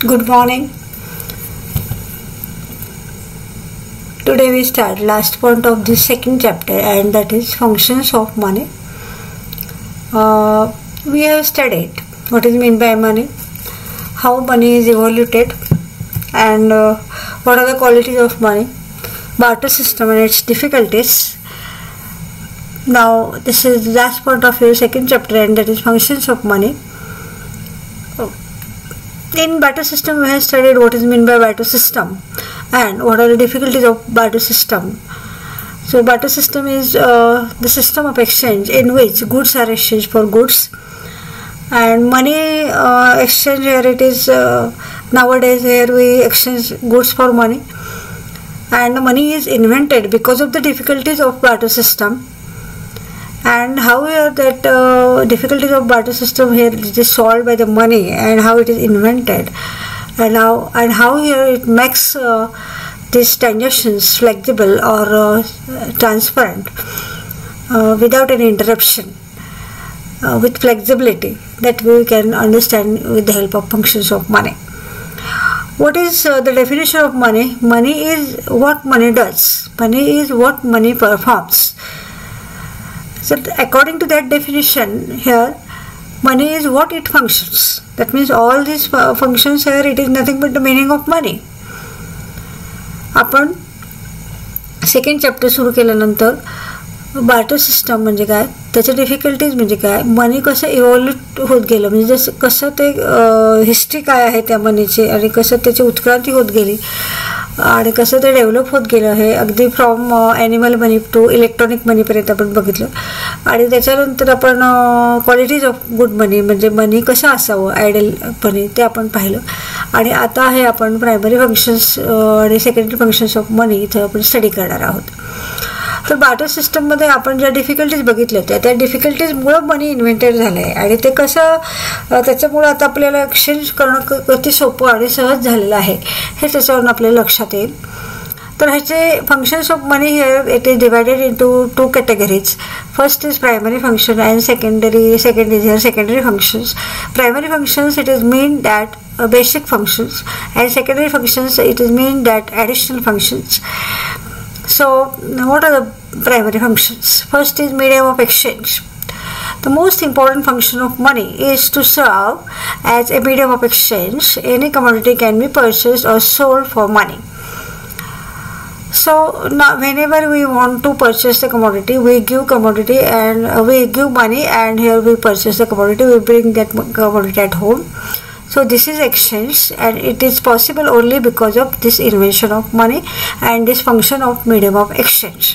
Good morning. Today we start last point of the second chapter, and that is functions of money. We have studied what is meant by money, how money is evaluated, and what are the qualities of money, barter system and its difficulties. Now this is the last point of your second chapter, and that is functions of money. In barter system we have studied what is meant by barter system and what are the difficulties of barter system. So barter system is the system of exchange in which goods are exchanged for goods, and money exchange, here it is nowadays here we exchange goods for money, and money is invented because of the difficulties of barter system. And how here that difficulties of barter system here it is solved by the money, and how it is invented, and how here it makes these transactions flexible or transparent without any interruption, with flexibility that we can understand with the help of functions of money. What is the definition of money? Money is what money does. Money is what money performs. So according to that definition here, money is what it functions. That means all these functions here, it is nothing but the meaning of money. आपण second chapter सुरू केल्यानंतर barter system म्हणजे काय, त्याच्या difficulties म्हणजे काय, मनी कसं इव्हॉल्यूट होत गेलं, म्हणजे जसं कसं ते हिस्ट्री काय आहे त्या मनीची, आणि कसं त्याची उत्क्रांती होत गेली, आणि कसं ते डेव्हलप होत गेलं हे अगदी from animal money to electronic मनीपर्यंत आपण बघितलं. आणि त्याच्यानंतर आपण क्वालिटीज ऑफ गुड मनी म्हणजे मनी कसं असावं आयडियल मनी ते आपण पाहिलं. आणि आता हे आपण प्रायमरी फंक्शन्स आणि सेकंडरी फंक्शन्स ऑफ मनी इथं आपण स्टडी करणार आहोत. तर बार्टर सिस्टममध्ये आपण ज्या डिफिकल्टीज बघितल्या होत्या त्या डिफिकल्टीजमुळं मनी इन्व्हेंटेड झालं आहे, आणि ते कसं त्याच्यामुळं आता आपल्याला एक्सचेंज करणं किती सोपं आणि सहज झालेलं आहे हे त्याच्यावरून आपल्याला लक्षात येईल. तर ह्याचे functions of money here it is divided into two categories. First is primary function and second is here secondary functions. Primary functions it is mean that basic functions, and secondary functions it is mean that additional functions. So what are the primary functions? First is medium of exchange. The most important function of money is to serve as a medium of exchange. Any commodity can be purchased or sold for money. So now whenever we want to purchase the commodity, we give commodity and we give money, and here we purchase the commodity, we bring that commodity at home. So this is exchange, and it is possible only because of this invention of money and this function of medium of exchange.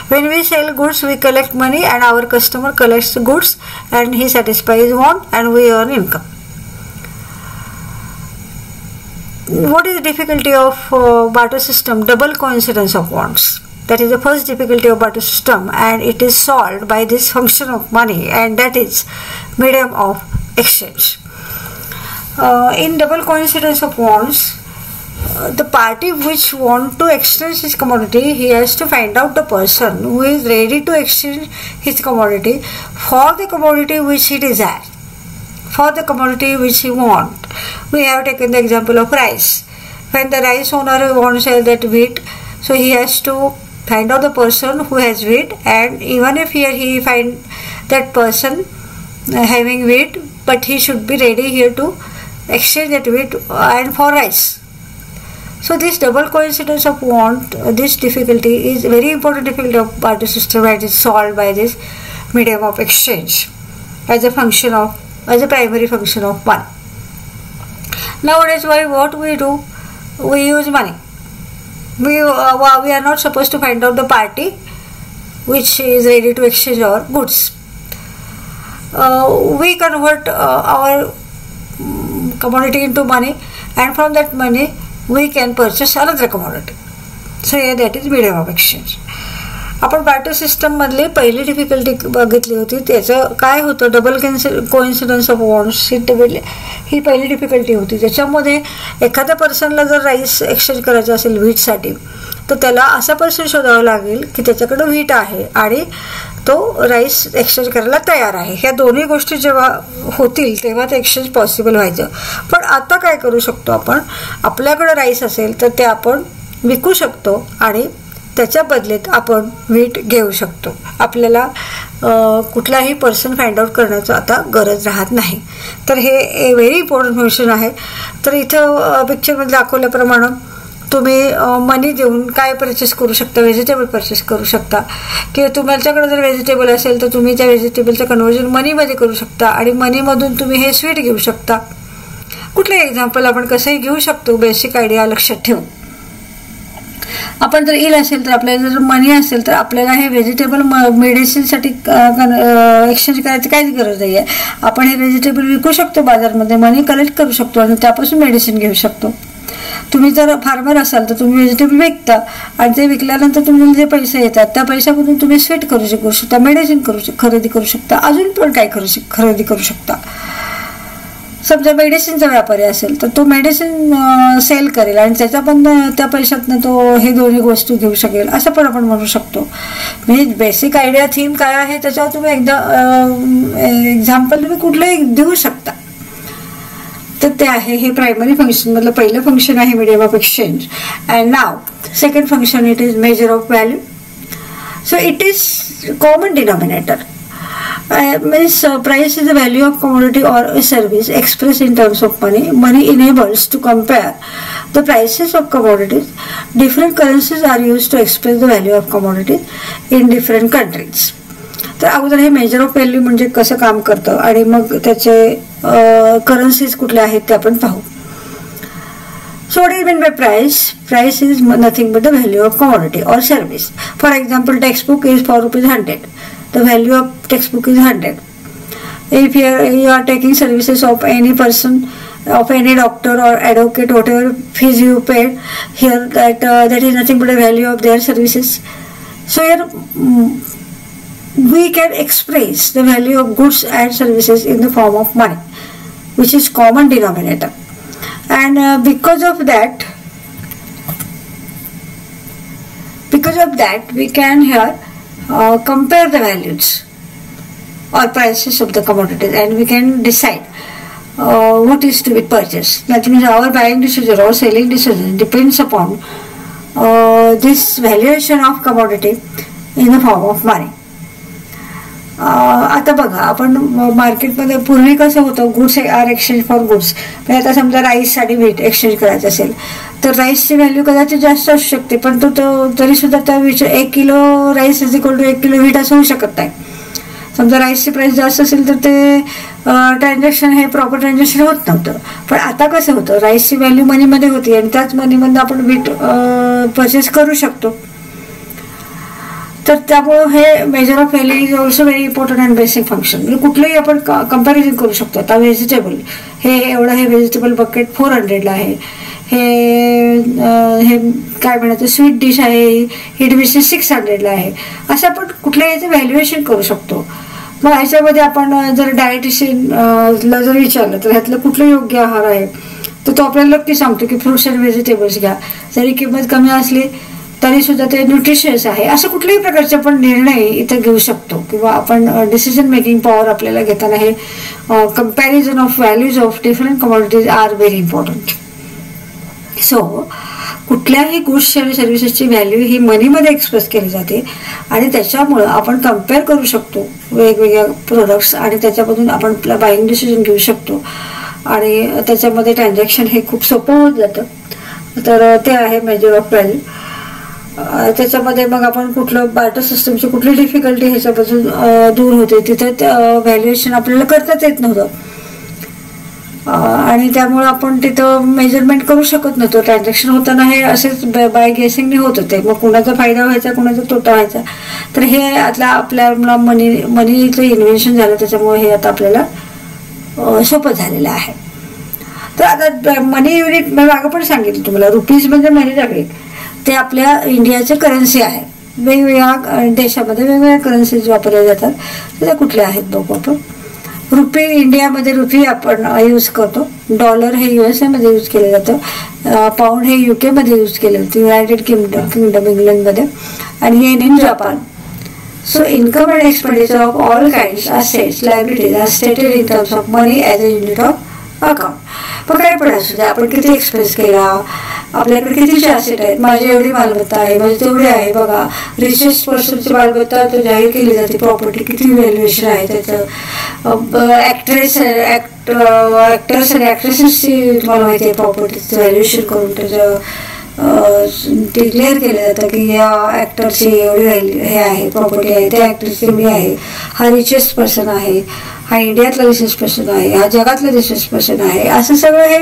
When we sell goods, we collect money, and our customer collects the goods, and he satisfies his want, and we earn income. What is the difficulty of barter system? Double coincidence of wants. That is the first difficulty of barter system, and it is solved by this function of money, and that is medium of exchange. In double coincidence of wants, the party which want to exchange his commodity, he has to find out the person who is ready to exchange his commodity for the commodity which he desires, for the commodity which he want. We have taken the example of rice. When the rice owner wants that wheat, so he has to find out the person who has wheat, and even if here he find that person having wheat, but he should be ready here to exchange that wheat and for rice. So this double coincidence of want, this difficulty is very important difficulty of barter system, and is solved by this medium of exchange as a primary function of money. Nowadays what we do, we use money. We are not supposed to find out the party which is ready to exchange our goods. We convert our commodity into money, and from that money we can purchase another commodity. So here that is medium of exchange. आपण barter system मधली पहिली difficulty बघितली होती. त्याचं काय होतं, double coincidence of wants ही पहिली difficulty होती. त्याच्यामध्ये एखाद्या पर्सनला जर राईस एक्सचेंज करायचं असेल व्हीटसाठी, तर त्याला असा पर्सन शोधावा लागेल की त्याच्याकडे व्हीट आहे आणि तो राईस एक्सचेंज करायला तयार आहे. ह्या दोन्ही गोष्टी जेव्हा होतील तेव्हा ते एक्सचेंज पॉसिबल व्हायचं. पण आता काय करू शकतो आपण, आपल्याकडे राईस असेल तर ते आपण विकू शकतो आणि त्याच्या बदल्यात आपण व्हीट घेऊ शकतो. आपल्याला कुठलाही पर्सन फाइंड आउट करण्याचं आता गरज राहत नाही. तर हे व्हेरी इम्पॉर्टंट फंक्शन आहे. तर इथं पिक्चरमध्ये दाखवल्याप्रमाणे तुम्ही मनी देऊन काय परचेस करू शकता, व्हेजिटेबल परचेस करू शकता, किंवा तुमच्याकडे जर व्हेजिटेबल असेल तर तुम्ही त्या व्हेजिटेबलचं कन्व्हर्जन मनीमध्ये करू शकता आणि मनीमधून तुम्ही हे स्वीट घेऊ शकता. कुठले एक्झाम्पल आपण कसंही घेऊ शकतो, बेसिक आयडिया लक्षात ठेवून. आपण जर इल असेल तर आपल्याला जर मनी असेल तर आपल्याला हे व्हेजिटेबल मेडिसिनसाठी एक्सचेंज करायची काहीच गरज नाही आहे. आपण हे व्हेजिटेबल विकू शकतो बाजारमध्ये, मनी कलेक्ट करू शकतो आणि त्यापासून मेडिसिन घेऊ शकतो. तुम्ही जर फार्मर असाल तर तुम्ही व्हेजिटेबल विकता आणि ते विकल्यानंतर तुम्हाला जे पैसे येतात त्या पैशामधून तुम्ही स्वीट करू शकता, मेडिसिन खरेदी करू शकता, अजून पण काय खरेदी करू शकता. समजा मेडिसिनचा व्यापारी असेल तर तो मेडिसिन सेल करेल आणि त्याच्या पण त्या पैशातनं तो हे दोन्ही वस्तू घेऊ शकेल, असं पण आपण म्हणू शकतो. म्हणजे बेसिक आयडिया थीम काय आहे त्याच्यावर तुम्ही एकदा एक्झाम्पल तुम्ही कुठलंही देऊ शकता. तर ते आहे हे प्रायमरी फंक्शन मधलं पहिलं फंक्शन आहे medium of exchange. And now second function it is measure of value. So it is common denominator. Means price is the value of commodity or a service expressed in terms of money. Money enables to compare the prices of commodities. Different currencies are used to express the value of commodities in different countries. तर अगोदर हे measure of value म्हणजे कसं काम करतं आणि मग त्याचे करन्सीज कुठले आहेत ते आपण पाहू. So what is meant by price? Price is nothing but the value of commodity or service. For example, textbook is for ₹100. The value of textbook is 100. If you are taking services of any person, of any doctor or advocate, whatever fees you paid, here that is nothing but a value of their services. So here we can express the value of goods and services in the form of money, which is common denominator. And because of that we can here compare the values or prices of the commodities and we can decide what is to be purchased. That means our buying decision or selling decision depends upon this valuation of commodity in the form of money. आता बघा आपण मार्केटमध्ये पूर्वी कसं होतं, goods are exchange for goods. म्हणजे आता समजा राईस आणि व्हीट एक्सचेंज करायचं असेल तर राईसची व्हॅल्यू कदाचित जास्त असू शकते, पण तो तरी सुद्धा त्या 1 kilo rice is equal to 1 kilo wheat असं होऊ शकत नाही. समजा राईसची प्राइस जास्त असेल तर ते ट्रान्झॅक्शन हे प्रॉपर ट्रान्झॅक्शन होत नव्हतं. पण आता कसं होतं, राईसची व्हॅल्यू मनीमध्ये होती आणि त्याच मनीमधून आपण व्हीट परचेस करू शकतो. तर त्यामुळे हे measure of value is also very important and basic function. म्हणजे कुठलंही आपण कंपॅरिझन करू शकतो. आता व्हेजिटेबल हे व्हेजिटेबल बकेट 400ला आहे, हे काय म्हणायचं स्वीट डिश आहे ही डिश 600ला आहे. असं आपण कुठल्याही याचं व्हॅल्युएशन करू शकतो. मग ह्याच्यामध्ये आपण जर डायटिशियनला जर विचारलं तर ह्यातलं कुठलं योग्य आहार आहे तर तो आपल्याला नक्की सांगतो की फ्रुट्स अँड व्हेजिटेबल्स घ्या. जरी किंमत कमी असली तरी सुद्धा ते न्यूट्रिशियस आहे. असं कुठल्याही प्रकारचे आपण निर्णय इथे घेऊ शकतो किंवा आपण डिसिजन मेकिंग पॉवर आपल्याला घेताना हे comparison of values of different commodities are very important. So कुठल्याही गुड्स आणि सर्व्हिसेसची व्हॅल्यू ही मनीमध्ये एक्सप्रेस केली जाते आणि त्याच्यामुळं आपण कम्पेअर करू शकतो वेगवेगळ्या प्रोडक्ट्स आणि त्याच्यामधून आपण आपला बाईंग डिसिजन घेऊ शकतो आणि त्याच्यामध्ये ट्रान्झॅक्शन हे खूप सोपं होत जातं. तर ते आहे मेजर ऑफ व्हॅल्यू. त्याच्यामध्ये मग आपण कुठलं बार्टर सिस्टमची कुठली डिफिकल्टी ह्याच्यापासून दूर होते, तिथे व्हॅल्युएशन आपल्याला करताच येत नव्हतं आणि त्यामुळे आपण तिथं मेजरमेंट करू शकत नव्हतो. ट्रान्झॅक्शन होताना हे असेच बाय गेसिंगने होत होते. मग कुणाचा फायदा व्हायचा कुणाचा तोटा व्हायचा. तर हे आता आपल्याला मनीचं इन्व्हेन्शन झालं त्याच्यामुळे हे आता आपल्याला सोपं झालेलं आहे. तर आता मनी युनिट मी मागं पण सांगितलं तुम्हाला, रुपीज म्हणजे मनी युनिट ते आपल्या इंडियाचे करन्सी आहे. वेगवेगळ्या देशामध्ये वेगवेगळ्या करन्सीज वापरल्या जातात. त्या कुठल्या आहेत बघू आपण. रुपी इंडियामध्ये रुपी आपण यूज करतो. डॉलर हे USA मध्ये यूज केलं जातं. पाऊंड हे UK मध्ये यूज केलं जातं, युनायटेड किंगडम इंग्लंडमध्ये, आणि yen in Japan. So income and expenditure of all kinds, assets, liabilities are stated in terms of money as a unit of account. पण काय पण असू दे, आपण किती एक्सपेन्स केला, आपल्याकडे कितीचे ॲसेट आहेत, माझी एवढी मालमत्ता आहे, माझी तेवढी आहे. बघा, रिचेस्ट पर्सनची मालमत्ता तर जाहीर केली जाते, प्रॉपर्टी किती व्हॅल्युएशन आहे त्याचं. ॲक्टर्स आणि ॲक्ट्रेसेसची तुम्हाला माहिती आहे प्रॉपर्टीचं व्हॅल्युएशन करून त्याचं डिक्लेअर केलं जातं की या ॲक्टरची एवढी हे आहे, प्रॉपर्टी आहे, त्या ॲक्टरची एवढी आहे, हा रिचेस्ट पर्सन आहे, हा इंडियातला रिचेस्ट पर्सन आहे, हा जगातला रिचेस्ट पर्सन आहे. असं सगळं हे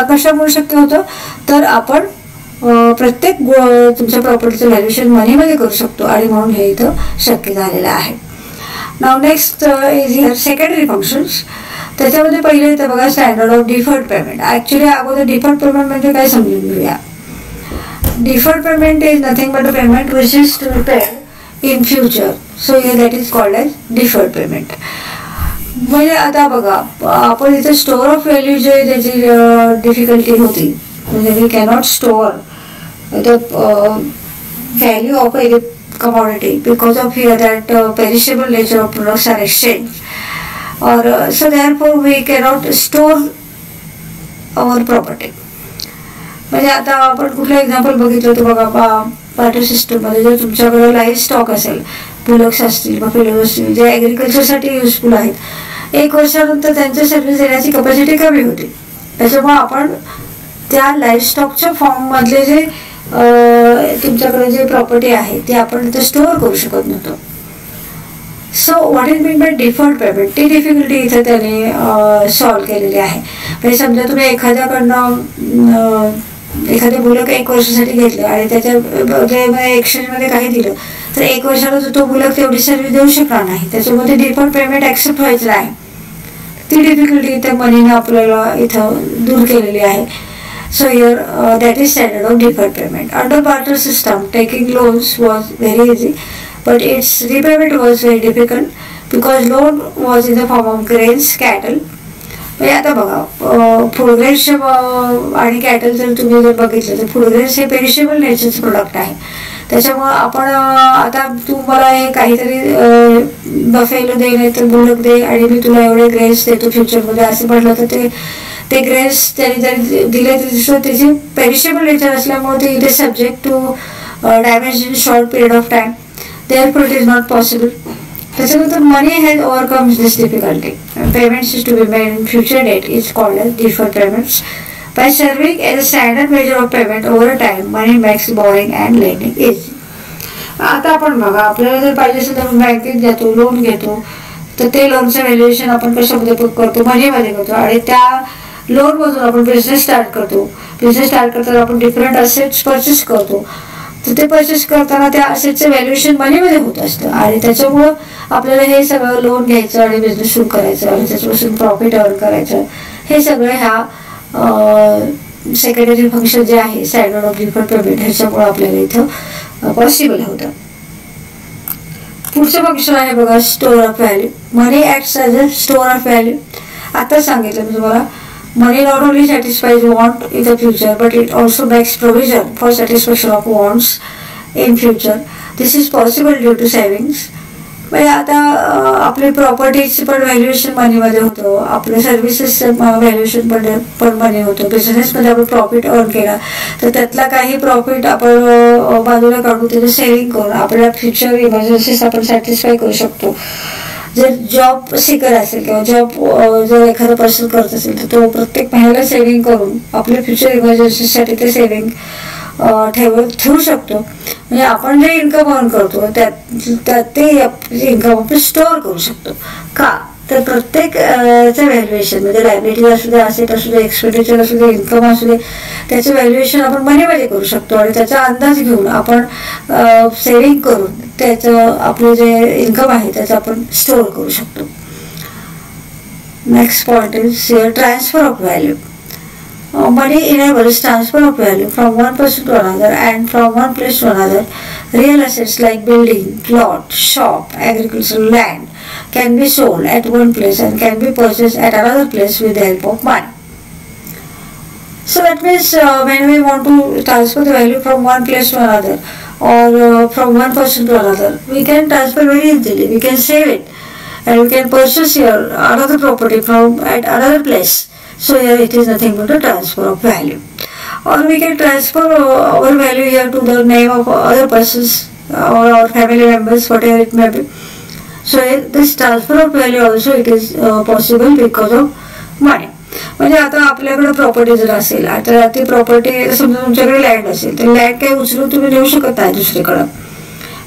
कशामुळे शक्य होतं, तर आपण प्रत्येक तुमच्या प्रॉपर्टीचं व्हॅल्युएशन मनीमध्ये करू शकतो आणि म्हणून हे इथं शक्य झालेलं आहे. नाव next is here secondary functions. त्याच्यामध्ये पहिले येतं बघा standard of deferred payment. Actually अगोदर डिफर्ड पेमेंट म्हणजे काय समजून घेऊया. Deferred payment is nothing but a payment which is to be paid in future. So here that is called as deferred payment. म्हणजे आता बघा, आपण इथे स्टोअर ऑफ व्हॅल्यू जे त्याची डिफिकल्टी होती, म्हणजे we cannot store the value of any commodity because of here that perishable nature of products are exchange, और so therefore we cannot store our property. म्हणजे आता आपण कुठलं एक्झाम्पल बघितलं तर बघा, बार्टर सिस्टममध्ये जर तुमच्याकडे लाईव्ह स्टॉक असेल, बुलक्स असतील, बफेलोज असतील, जे ॲग्रिकल्चरसाठी युजफुल आहेत, 1 वर्षानंतर त्यांच्या सर्व्हिस देण्याची कपॅसिटी कमी होती. त्याच्यामुळे आपण त्या लाईव्ह स्टॉकच्या फॉर्ममधले जे तुमच्याकडे जे प्रॉपर्टी आहे ते आपण तिथे स्टोअर करू शकत नव्हतो. So what is mean by deferred payment, ती डिफिकल्टी इथे त्याने सॉल्व्ह केलेली आहे. म्हणजे समजा तुम्ही एखाद्याकडनं एखादे बुलक 1 वर्षासाठी घेतलं आणि त्याच्या एक्सचेंजमध्ये काही दिलं तर 1 वर्षाला तो बुलक तेवढी सर्व्हिस देऊ शकणार नाही, त्याच्यामध्ये डिफर्ड पेमेंट ॲक्सेप्ट व्हायचं नाही. ती डिफिकल्टी इथे मनीनं आपल्याला इथं दूर केलेली आहे. So here that is standard of deferred payment. Under barter system taking loans was very easy, but its repayment was very difficult because loan was in the form of grains, cattle. म्हणजे आता बघा, food grains आणि cattle जर तुम्ही जर बघितलं तर food grains हे पेरिशेबल नेचरचं प्रोडक्ट आहे. त्याच्यामुळं आपण आता तू मला हे काहीतरी बफेलो दे, नाही तर बुलक दे आणि मी तुला एवढे ग्रेन्स देतो फ्युचरमध्ये असं म्हटलं तर ते ग्रेन्स त्यांनी जरी दिले तरी त्याची पेरिशेबल नेचर असल्यामुळे ते it is subject to damage in short period of time. Therefore, it is not possible. त्याच्यानंतर money has overcome this difficulty. Payments is to be made in future date is called as deferred payments. By serving as a standard measure of payment over time, money makes borrowing and lending easy. आता आपण बघा, आपल्याला जर पाहिजे असेल तर बँकेत जातो, लोन घेतो, तर ते लोनचं व्हॅल्युएशन आपण कशामध्ये करतो, मनीमध्ये करतो आणि त्या लोनमधून आपण बिझनेस स्टार्ट करतो. बिझनेस स्टार्ट करताना आपण डिफरंट असेट्स परचेस करतो, तर ते परचेस करताना त्या असेटचं व्हॅल्युएशन मनीमध्ये होत असतं आणि त्याच्यामुळं आपल्याला हे सगळं लोन घ्यायचं आणि बिझनेस सुरू करायचं आणि त्याच्यापासून प्रॉफिट अर्न करायचं, हे सगळं ह्या सेकंडरी फंक्शन जे आहे स्टँडर्ड ऑफ डिफर्ड पेमेंट ह्याच्यामुळे आपल्याला इथं पॉसिबल होतं. पुढचं फंक्शन आहे बघा store of value. Money acts as a store of value. आता सांगितलं मी तुम्हाला, money not only satisfies want in the future but it also makes provision for satisfaction of wants in future. This is possible due to savings. म्हणजे आता आपली प्रॉपर्टीचं पण valuation मनीमध्ये होतं, आपल्या सर्व्हिसेसचं व्हॅल्युएशन पण मनी होतं. बिझनेसमध्ये आपण प्रॉफिट अर्न केला तर त्यातला काही प्रॉफिट आपण बाजूला काढून त्याचं सेव्हिंग करून आपल्या फ्युचर इमर्जन्सीज आपण सॅटिस्फाय करू शकतो. जर जॉब सिकर असेल किंवा जॉब जर एखादा पर्सन करत असेल तर तो प्रत्येक महिन्याला सेव्हिंग करून आपल्या फ्युचर इमर्जन्सीसाठी ते सेव्हिंग ठेवू शकतो. म्हणजे आपण जे इन्कम अर्न करतो त्यात ते इन्कम आपण स्टोअर करू शकतो. का तर प्रत्येक व्हॅल्युएशन म्हणजे लायबिलिटी असू दे, असेट असू दे, एक्सपेंडिचर असू दे, इन्कम असू दे, त्याचं व्हॅल्युएशन आपण मनीमध्ये करू शकतो आणि त्याचा अंदाज घेऊन आपण सेव्हिंग करून त्याचं आपलं जे इन्कम आहे त्याचं आपण स्टोअर करू शकतो. Next point is transfer of value. Money enables transfer of value from one person to another and from one place to another. Real assets like building, plot, shop, agricultural land can be sold at one place and can be purchased at another place with the help of money. So that means when we want to transfer the value from one place to another, or from one person to another. We can transfer very easily. We can save it, and we can purchase here another property from at another place. So here it is nothing but a transfer of value. Or we can transfer our value here to the name of other persons or our family members, whatever it may be. So this transfer of value also it is possible because of money. म्हणजे आता आपल्याकडे property जर असेल, आता ती property समजा तुमच्याकडे land असेल, तर लँड काही उचलून तुम्ही नेऊ शकत नाही दुसरीकडं.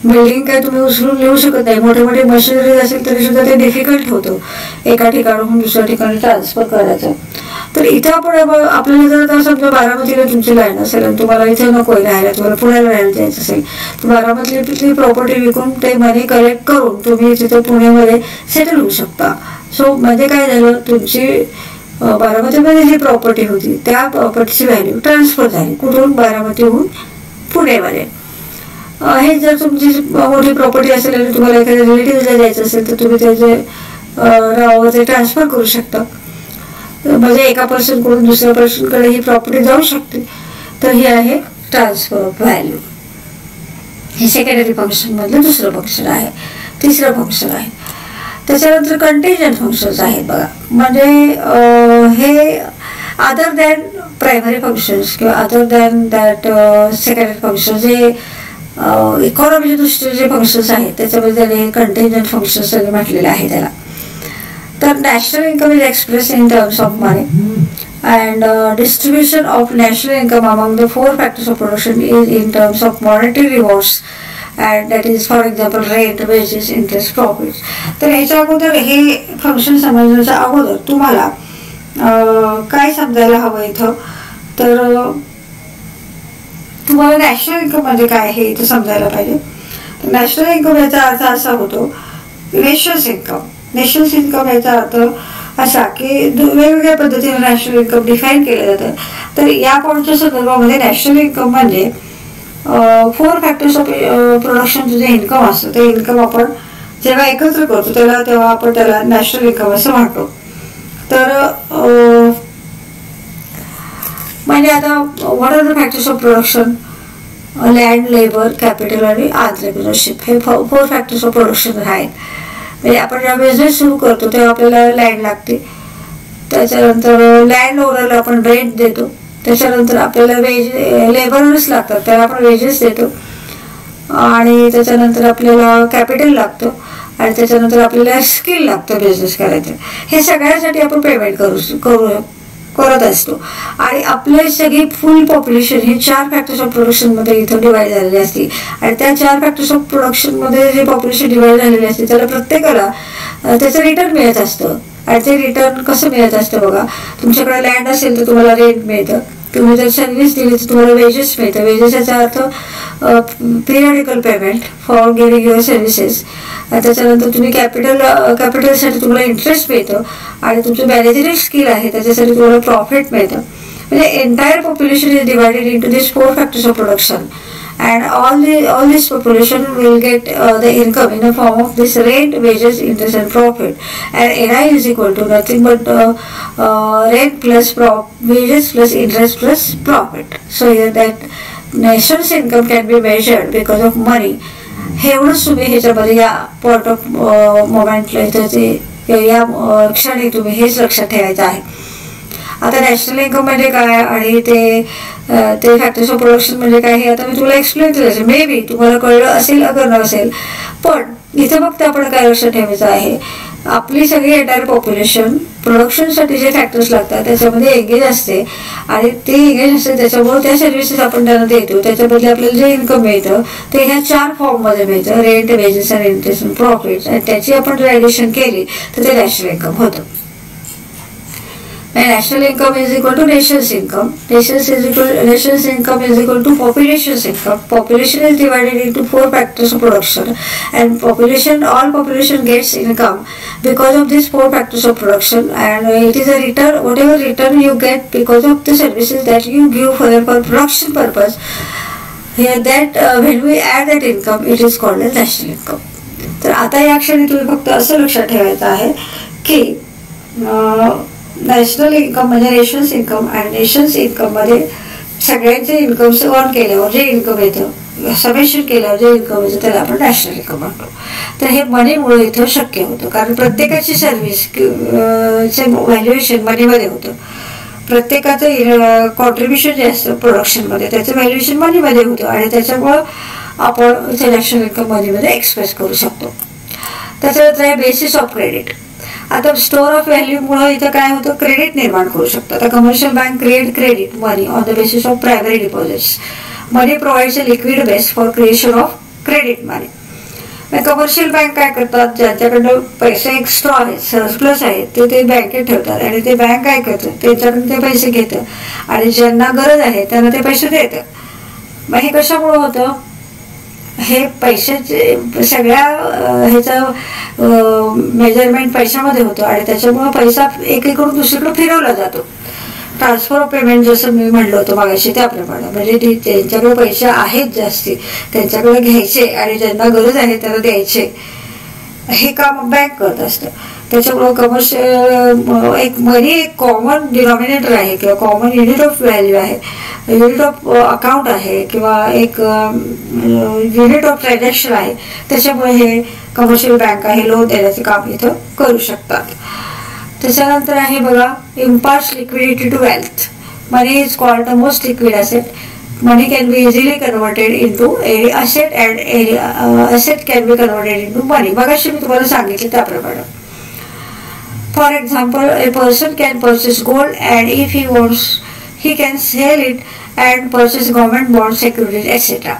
बिल्डिंग काय तुम्ही उचलून नेऊ शकत नाही. मोठे मोठे मशिनरी असेल तरी सुद्धा ते डिफिकल्ट होतं एका ठिकाणाहून दुसऱ्या ठिकाणी ट्रान्सफर करायचं. तर इथे आपण आपल्याला जर आता समजा बारामतीला तुमची लँड असेल आणि तुम्हाला इथे नको राहायला, तुम्हाला पुण्याला राहायला जायचं असेल, तर बारामतीतली प्रॉपर्टी विकून ते मनी कलेक्ट करून तुम्ही तिथे पुण्यामध्ये सेटल होऊ शकता. सो म्हणजे काय झालं, तुमची बारामतीमध्ये जी प्रॉपर्टी होती त्या प्रॉपर्टीची व्हॅल्यू ट्रान्सफर झाली. कुठून? बारामतीहून पुण्यामध्ये. हे जर तुमची मोठी प्रॉपर्टी असेल आणि तुम्हाला एखाद्या रिलेटिव्हला जायचं असेल तर तुम्ही त्याचे नावावर ट्रान्सफर करू शकता. म्हणजे एका पर्सनकडून दुसऱ्या पर्सनकडे ही प्रॉपर्टी जाऊ शकते. तर हे आहे ट्रान्सफर ऑफ व्हॅल्यू. हे सेकंडरी फंक्शन मधलं दुसरं फंक्शन आहे. तिसरं फंक्शन आहे त्याच्यानंतर कंटिंजंट फंक्शन्स आहेत बघा. म्हणजे हे अदर दॅन प्रायमरी फंक्शन्स किंवा other than that secondary function जे इकॉनॉमीच्या दृष्टीने जे फंक्शन्स आहेत त्याच्यामध्ये हे कंटिंजंट फंक्शन्स म्हटलेले आहे त्याला. तर national income is express in terms of money and distribution of national income among the four factors of production is in terms of monetary rewards, and that is for example rent, wages, interest, profits. तर ह्याच्या अगोदर हे function समजण्याच्या अगोदर तुम्हाला काय समजायला हवं इथं, तर तुम्हाला नॅशनल इन्कम म्हणजे काय हे इथं समजायला पाहिजे. नॅशनल इन्कम याचा अर्थ असा होतो नेशन्स इन्कम. नेशन्स इन्कम याचा अर्थ असा की वेगवेगळ्या पद्धतीने नॅशनल इन्कम डिफाईन केलं जातं. तर या पॉईंटच्या संदर्भामध्ये नॅशनल इन्कम म्हणजे फोर फॅक्टर्स ऑफ प्रोडक्शनचं जे इन्कम असतं ते इन्कम आपण जेव्हा एकत्र करतो तेव्हा आपण त्याला नॅशनल इन्कम असं म्हणतो. तर म्हणजे आता what are the factors of production? Land, labour, capital आणि एंटरप्रेन्योरशिप हे फोर फॅक्टर्स ऑफ प्रोडक्शन आहेत. म्हणजे आपण जेव्हा बिझनेस सुरू करतो तेव्हा आपल्याला लँड लागते, त्याच्यानंतर लँड ओनरला आपण रेंट देतो, त्याच्यानंतर आपल्याला लेबरच लागतात त्याला आपण वेजेस देतो, आणि त्याच्यानंतर आपल्याला कॅपिटल लागतं, आणि त्याच्यानंतर आपल्याला स्किल लागतं बिझनेस करायचं. हे सगळ्यासाठी आपण पेमेंट करत असतो. आणि आपले सगळी फुल पॉप्युलेशन ही चार फॅक्टर्स ऑफ प्रोडक्शनमध्ये इथं डिवाइड झालेली असते. आणि त्या चार फॅक्टर्स ऑफ प्रोडक्शनमध्ये जे पॉप्युलेशन डिवाइड झालेली असते त्याला प्रत्येकाला त्याचं रिटर्न मिळत असतं. आणि ते रिटर्न कसं मिळत असतं बघा, तुमच्याकडे लँड असेल तर तुम्हाला रेंट मिळतं, तुम्ही जर सर्व्हिस दिली तर तुम्हाला वेजेस मिळतं. वेजेस याचा अर्थ periodical payment for giving your services. त्याच्यानंतर तुम्ही कॅपिटलसाठी तुम्हाला इंटरेस्ट मिळतं, आणि तुमचं मॅनेजरिंग स्किल आहे त्याच्यासाठी तुम्हाला प्रॉफिट मिळतं. म्हणजे entire population is divided into this four factors of production, and all this population will get the income in the form of this rent, wages, interest and profit. And NI is equal to nothing but rent plus wages plus interest plus profit. So here that nation's income can be measured because of money. हे एवढंच तुम्ही ह्याच्यामध्ये या point of मोमेंटला या क्षणी तुम्ही हेच लक्षात ठेवायचं आहे. आता नॅशनल इन्कम म्हणजे काय आणि ते फॅक्टर्स ऑफ प्रोडक्शन म्हणजे काय हे आता मी तुला एक्सप्लेन केलं. मे बी तुम्हाला कळलं असेल अगर नसेल, पण इथे फक्त आपण काय लक्षात ठेवायचं आहे, आपली सगळी एंटायर पॉप्युलेशन प्रोडक्शनसाठी जे फॅक्टर्स लागतात त्याच्यामध्ये एंगेज असते, आणि ते एंगेज असते त्याच्यामुळे त्या सर्व्हिसेस आपण त्यांना देतो, त्याच्याबद्दल आपल्याला जे इन्कम मिळतं ते ह्या चार फॉर्ममध्ये मिळतं, रेंट, वेजेस आणि इंटरेस्ट आणि प्रॉफिट. आणि त्याची आपण जर ॲडिशन केली तर ते नॅशनल इन्कम होतं. National income is equal to nation's income. Nation's income is equal to population's income. Population is divided into four factors of production, and all population gets income because of these four factors of production, and it is a return, whatever return you get because of the services that you give for production purpose. Here that when we add that income, it is called as national income. तर आता या क्षणी तुम्ही फक्त असं लक्षात ठेवायचं आहे की नॅशनल इन्कम म्हणजे नेशन्स इन्कम, आणि नेशन्स इन्कम मध्ये सगळ्यांचे इन्कम्स अर्न केल्यावर जे इन्कम येतं, समेशन केल्यावर जे इन्कम येतं त्याला आपण नॅशनल इन्कम म्हणतो. तर हे मनीमुळे इथं शक्य होतं, कारण प्रत्येकाची सर्व्हिस चे व्हॅल्युएशन मनीमध्ये होतं. प्रत्येकाचं कॉन्ट्रीब्युशन जे असतं प्रोडक्शनमध्ये त्याचं व्हॅल्युएशन मनीमध्ये होतं आणि त्याच्यामुळं आपण इथे नॅशनल इन्कम मनीमध्ये एक्सप्रेस करू शकतो. त्याच्यानंतर आहे बेसिस ऑफ क्रेडिट. आता स्टोअर ऑफ व्हॅल्यूमुळे इथं काय होतं, क्रेडिट निर्माण करू शकतो. आता commercial bank create credit money on the basis of primary deposits. Money provides a liquid base for creation of credit money. Commercial bank काय करतात, ज्यांच्याकडनं पैसे एक्स्ट्रा आहेत, सरप्लस आहेत, ते बँकेत ठेवतात आणि ते बँक काय करतात, त्यांच्याकडून ते पैसे घेतात आणि ज्यांना गरज आहे त्यांना ते पैसे देतात. मग हे कशामुळे होतं, हे पैशाचे सगळ्या ह्याचं मेजरमेंट पैशामध्ये होतं आणि त्याच्यामुळं पैसा एकीकडून दुसरीकडे फिरवला जातो. ट्रान्सफर ऑफ पेमेंट जसं मी म्हणलं होतं मागाशी त्याप्रमाणे, म्हणजे त्यांच्याकडे पैसे आहेत जास्ती, त्यांच्याकडे घ्यायचे आणि ज्यांना गरज आहे त्यांना द्यायचे, हे काम बँक करत असतं. त्याच्यामुळं कमर्शियल एक मनी एक कॉमन डिनॉमिनेटर आहे किंवा कॉमन युनिट ऑफ व्हॅल्यू आहे, युनिट ऑफ अकाउंट आहे किंवा एक युनिट ऑफ ट्रान्झॅक्शन आहे. त्याच्यामुळे हे कमर्शियल बँक हे लोन देण्याचं काम इथं करू शकतात. त्याच्यानंतर आहे बघा imparts liquidity to wealth. Money is called the most liquid asset. Money can be easily converted into any asset and asset can be converted into money. मगाशी मी तुम्हाला सांगितलं त्याप्रमाणे. For example, a person can purchase gold and if he wants he can sell it and purchase government bond securities etcetera.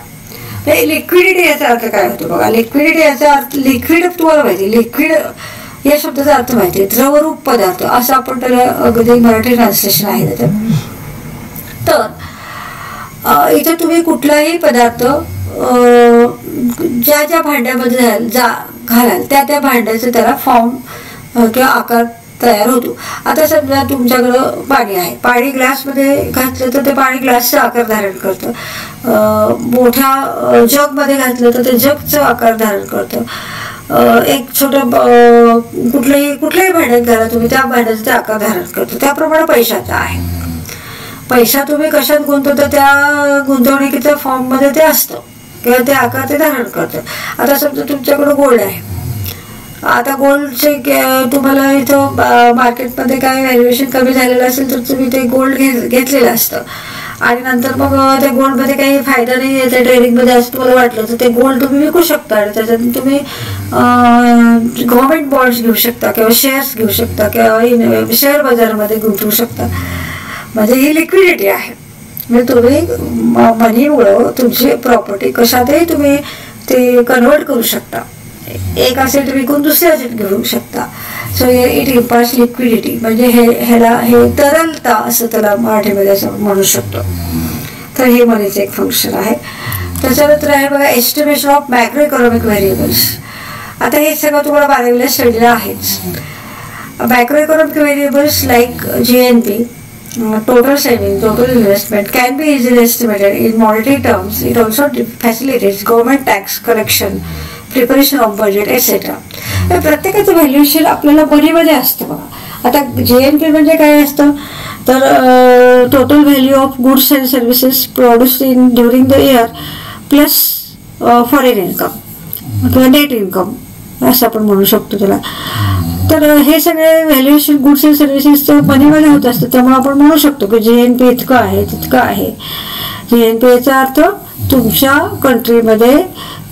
Liquidity याचा अर्थ काय होतो बघा. लिक्विडिटी याचा अर्थ, लिक्विड तुम्हाला माहिती, लिक्विड या शब्दाचा अर्थ माहिती आहे, द्रवरूप पदार्थ असं आपण त्याला अगदी मराठी ट्रान्सलेशन आहे त्याचं. तर इथे तुम्ही कुठलाही पदार्थ ज्या ज्या भांड्यामध्ये घालाल त्या भांड्याचं त्याला फॉर्म किंवा आकार तयार होतो. आता समजा तुमच्याकडं पाणी आहे, पाणी ग्लासमध्ये घातलं तर ते पाणी ग्लासचा आकार धारण करतं. मोठ्या जगमध्ये घातलं तर ते जगचं आकार धारण करतं. एक छोटं कुठल्याही भांड्यात घाला तुम्ही, त्या भांड्याचा ते आकार धारण करतो. त्याप्रमाणे पैशाचा आहे. पैसा तुम्ही कशात गुंतवतो त्या गुंतवणुकीच्या फॉर्ममध्ये ते असतं किंवा ते आकार ते धारण करतं. आता समजा तुमच्याकडं गोल्ड आहे. आता गोल्डचे तुम्हाला इथं मार्केटमध्ये काय व्हॅल्युएशन कमी झालेलं असेल तर तुम्ही ते गोल्ड घेतलेलं असतं आणि नंतर मग त्या गोल्डमध्ये काही फायदा नाही आहे त्या ट्रेडिंगमध्ये असं तुम्हाला वाटलं तर ते गोल्ड तुम्ही विकू शकता आणि त्याच्यातून तुम्ही गव्हर्नमेंट बॉन्ड्स घेऊ शकता किंवा शेअर्स घेऊ शकता किंवा शेअर बाजारामध्ये गुंतवू शकता. म्हणजे ही लिक्विडिटी आहे. म्हणजे तुम्ही मनीमुळं तुमची प्रॉपर्टी कशातही तुम्ही ते कन्वर्ट करू शकता. एक असेट विकून दुसरे असेट घेऊ शकता. So it imparts liquidity. म्हणजे हे तरलता असं त्याला मराठीमध्ये असं म्हणू शकतो. तर हे मनीचं एक फंक्शन आहे. त्याच्यानंतर आहे बघा estimation of macro economic variables. आता हे सगळं तुम्हाला 12वीला स्टडीला आहेच. Macro economic variables like GNP, total saving, total investment can be easily estimated in monetary terms. It also facilitates government tax collection, preparation of budget etcetera. प्रत्येकाचं valuation आपल्याला मनीमध्ये असतं बघा. आता GNP म्हणजे काय असतं तर total value of goods and services produced in during the year plus foreign income किंवा नेट इन्कम असं आपण म्हणू शकतो त्याला. तर हे सगळे व्हॅल्युएशन गुड्स अँड सर्व्हिसेसचं मनीमध्ये होत असतं. त्यामुळे आपण म्हणू शकतो की GNP इतकं आहे तितकं आहे. GNP याचा अर्थ तुमच्या कंट्रीमध्ये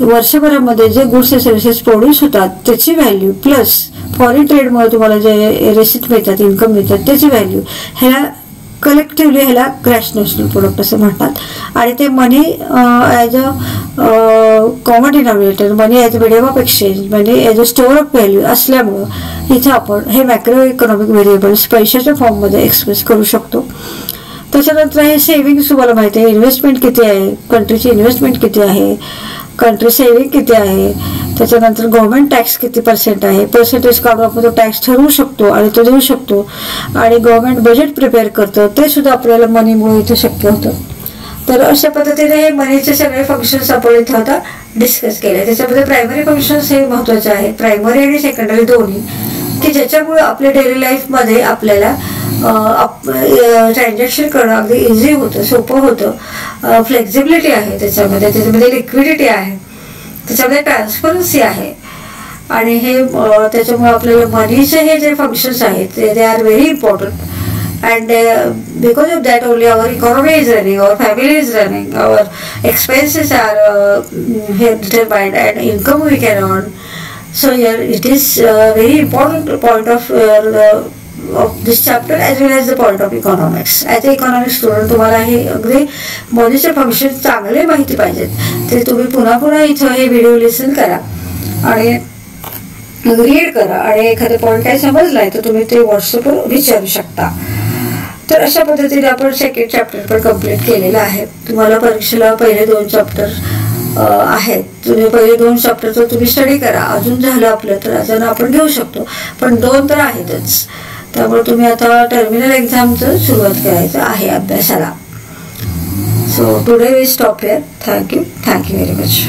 वर्षभरामध्ये जे गुड्स अँड सर्व्हिसेस प्रोड्यूस होतात त्याची व्हॅल्यू प्लस फॉरेन ट्रेडमुळे तुम्हाला जे रेसिट मिळतात, इन्कम मिळतात त्याची व्हॅल्यू, ह्याला कलेक्टिव्हली ह्याला ग्रॅस नॅशनल प्रोडक्ट असं म्हणतात. आणि ते money as a common denominator, money as a medium of exchange, money as a store of value असल्यामुळं इथं आपण हे मॅक्रो इकॉनॉमिक व्हेरिएबल्स पैशाच्या फॉर्ममध्ये एक्सप्रेस करू शकतो. त्याच्यानंतर आहे सेव्हिंग्स. तुम्हाला माहिती आहे इन्व्हेस्टमेंट किती आहे, कंट्रीची इन्व्हेस्टमेंट किती आहे, कंट्री सेव्हिंग किती आहे, त्याच्यानंतर गव्हर्नमेंट टॅक्स किती % आहे, पर्सेंटेज काढून आपण तो टॅक्स ठरवू शकतो आणि तो देऊ शकतो. आणि गव्हर्नमेंट बजेट प्रिपेअर करतं ते सुद्धा आपल्याला मनीमुळे इथे शक्य होतं. तर अशा पद्धतीने हे मनीचे सगळे फंक्शन्स आपण इथं आता डिस्कस केले. त्याच्यामध्ये प्रायमरी फंक्शन्स हे महत्त्वाचे आहेत, प्रायमरी आणि सेकंडरी दोन्ही, की ज्याच्यामुळे आपल्या डेली लाईफमध्ये आपल्याला ट्रान्झॅक्शन करणं अगदी इझी होतं, सोपं होतं. फ्लेक्झिबिलिटी आहे त्याच्यामध्ये लिक्विडिटी आहे, त्याच्यामध्ये ट्रान्सपरन्सी आहे. आणि हे त्याच्यामुळे आपल्याला मनीचे हे जे फंक्शन्स आहेत they are very important. And because of that only our economy is running, our family is running, our expenses are here determined, and income we can earn. So here it is very important point of this chapter as well as the point of economics. As a economics student तुम्हाला हे अगदी मनीचे function चांगले माहिती पाहिजेत, ते तुम्ही पुन्हा पुन्हा इथं हे व्हिडिओ लिसन करा आणि रीड करा. आणि एखादं पॉईंट काय समजलाय तर तुम्ही ते व्हॉट्सअपवर विचारू शकता. तर अशा पद्धतीने आपण सेकंड चॅप्टर पण कम्प्लीट केलेलं आहे. तुम्हाला परीक्षेला पहिले 2 चॅप्टर आहेत, तुम्ही पहिले 2 चॅप्टर तर तुम्ही स्टडी करा. अजून झालं आपलं तर अजून आपण घेऊ शकतो, पण 2 तर आहेतच. त्यामुळे तुम्ही आता टर्मिनल एक्झामचं सुरुवात करायचं आहे अभ्यासाला. So today we stop here. Thank you very much.